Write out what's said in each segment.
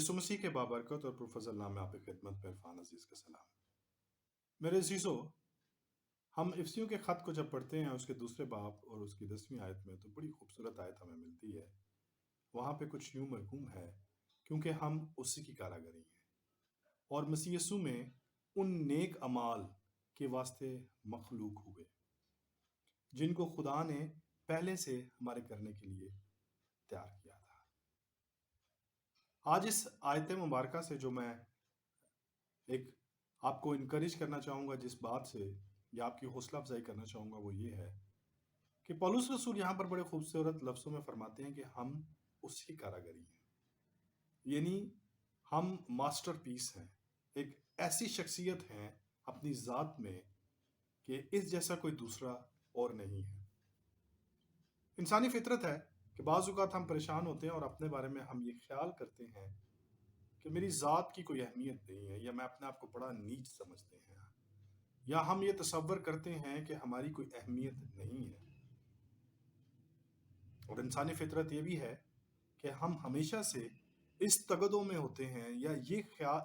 यीशु मसीह के बाबरकत और पुरफज़ल नाम में आपकी खिदमत में इरफान अजीज़ का सलाम। मेरे अजीज़ों, हम इफसियों के ख़त को जब पढ़ते हैं उसके दूसरे बाब और उसकी 10वीं आयत में, तो बड़ी खूबसूरत आयत हमें मिलती है। वहाँ पे कुछ यूँ मरकूम है, क्योंकि हम उसी की कारागरी हैं और मसीह यीशु में उन नेक अमाल के वास्ते मखलूक हुए, जिनको खुदा ने पहले से हमारे करने के लिए तैयार किया था। आज इस आयत मुबारका से जो मैं एक आपको इनकरेज करना चाहूँगा, जिस बात से या आपकी हौसला अफजाई करना चाहूँगा, वो ये है कि पौलुस रसूल यहाँ पर बड़े खूबसूरत लफ्ज़ों में फरमाते हैं कि हम उसकी कारागरी हैं। यानी हम मास्टरपीस हैं, एक ऐसी शख्सियत हैं अपनी ज़ात में कि इस जैसा कोई दूसरा और नहीं है। इंसानी फितरत है कि बाज़ औक़ात हम परेशान होते हैं और अपने बारे में हम ये ख्याल करते हैं कि मेरी ज़ात की कोई अहमियत नहीं है, या मैं अपने आप को बड़ा नीच समझते हैं, या हम ये तसव्वुर करते हैं कि हमारी कोई अहमियत नहीं है। और इंसानी फितरत ये भी है कि हम हमेशा से इस तगदों में होते हैं, या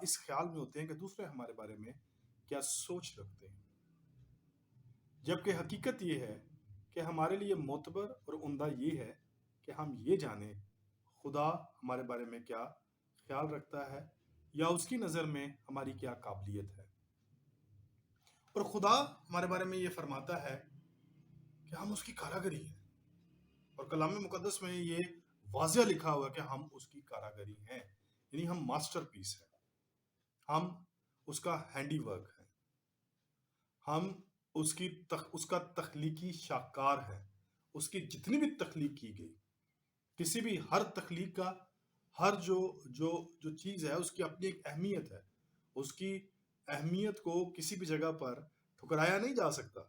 इस ख्याल में होते हैं कि दूसरे हमारे बारे में क्या सोच रखते हैं, जबकि हकीकत ये है कि हमारे लिए मोतबर और उम्दा ये है कि हम ये जानें खुदा हमारे बारे में क्या ख्याल रखता है, या उसकी नज़र में हमारी क्या काबिलियत है। और खुदा हमारे बारे में ये फरमाता है कि हम उसकी कारागरी हैं, और कलाम मुकद्दस में ये वाज़िया लिखा हुआ है कि हम उसकी कारागरी हैं, यानी हम मास्टरपीस हैं, हम उसका हैंडीवर्क हैं, हम उसका तख्लीकी शाहकार है। उसकी जितनी भी तख्लीक की गई, किसी भी हर तख्लीक का हर जो जो जो चीज़ है, उसकी अपनी एक अहमियत है। उसकी अहमियत को किसी भी जगह पर ठुकराया नहीं जा सकता।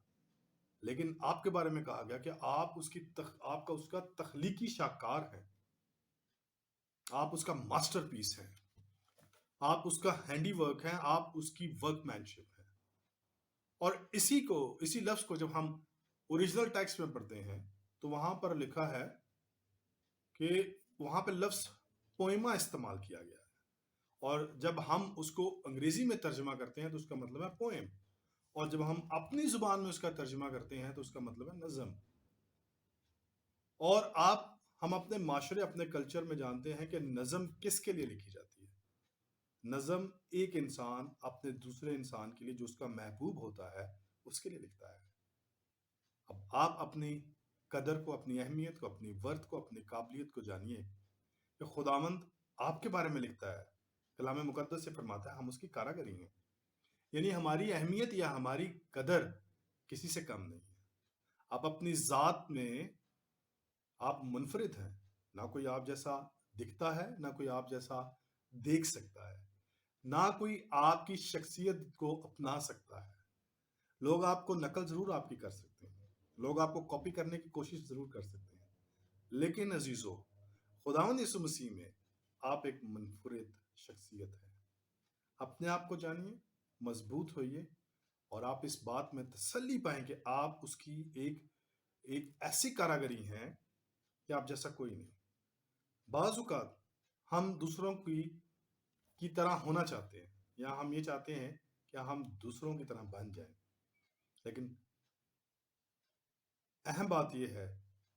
लेकिन आपके बारे में कहा गया कि आपका उसका तख्लीकी शाहकार हैं, आप उसका मास्टरपीस हैं, आप उसका हैंडीवर्क हैं, आप उसकी वर्कमैनशिप है। और इसी लफ्ज़ को जब हम ओरिजिनल टेक्स्ट में पढ़ते हैं, तो वहाँ पर लिखा है कि वहाँ पे लफ्ज़ पोएमा इस्तेमाल किया गया है, और जब हम उसको अंग्रेज़ी में तर्जुमा करते हैं तो उसका मतलब है पोएम, और जब हम अपनी ज़ुबान में उसका तर्जुमा करते हैं तो उसका मतलब है नज़म। और हम अपने माशरे, अपने कल्चर में जानते हैं कि नज़म किसके लिए लिखी जाती है। नज़म एक इंसान अपने दूसरे इंसान के लिए, जो उसका महबूब होता है, उसके लिए लिखता है। अब आप अपनी कदर को, अपनी अहमियत को, अपनी वर्थ को, अपनी काबिलियत को जानिए कि खुदावंद आपके बारे में लिखता है। कलाम मुकद्दस से फरमाता है हम उसकी कारागरी हैं, यानी हमारी अहमियत या हमारी कदर किसी से कम नहीं है। आप अपनी ज़ात में आप मुनफरिद हैं, ना कोई आप जैसा दिखता है, ना कोई आप जैसा देख सकता है, ना कोई आपकी शख्सियत को अपना सकता है। लोग आपको नकल ज़रूर आपकी कर सकते हैं, लोग आपको कॉपी करने की कोशिश ज़रूर कर सकते हैं, लेकिन अजीज़ों, खुदावंद यीशु मसीह में आप एक मुनफरिद शख्सियत है। अपने आप को जानिए, मजबूत होइए, और आप इस बात में तसल्ली पाएं कि आप उसकी एक एक ऐसी कारागरी हैं कि आप जैसा कोई नहीं। बाज़ औक़ात हम दूसरों की तरह होना चाहते हैं, या हम ये चाहते हैं कि हम दूसरों की तरह बन जाएं, लेकिन अहम बात यह है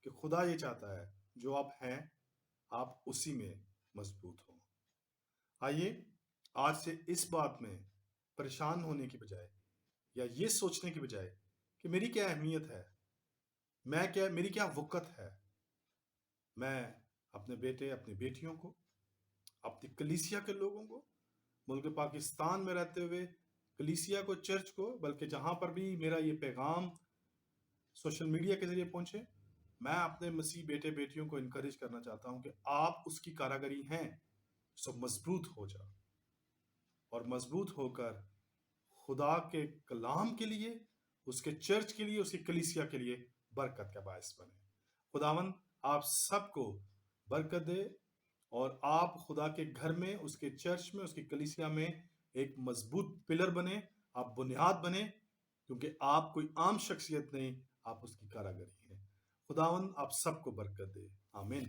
कि खुदा ये चाहता है जो आप हैं, आप उसी में मजबूत हों। आइए आज से इस बात में परेशान होने की बजाय, या ये सोचने की बजाय कि मेरी क्या अहमियत है, मेरी क्या वक़्त है, मैं अपने बेटे, अपनी बेटियों को, अपनी कलीसिया के लोगों को, मुल्क पाकिस्तान में रहते हुए कलीसिया को, चर्च को, बल्कि जहाँ पर भी मेरा ये पैगाम सोशल मीडिया के ज़रिए पहुँचे, मैं अपने मसीह बेटे बेटियों को इनकरेज करना चाहता हूँ कि आप उसकी कारागरी हैं, सो मजबूत हो जाओ, और मजबूत होकर खुदा के कलाम के लिए, उसके चर्च के लिए, उसकी कलीसिया के लिए बरकत का बायस बने। खुदावंद आप सबको बरकत दे, और आप खुदा के घर में, उसके चर्च में, उसकी कलीसिया में एक मजबूत पिलर बने, आप बुनियाद बने, क्योंकि आप कोई आम शख्सियत नहीं, आप उसकी कारागरी हैं। खुदावंद आप सबको बरकत दे। आमीन।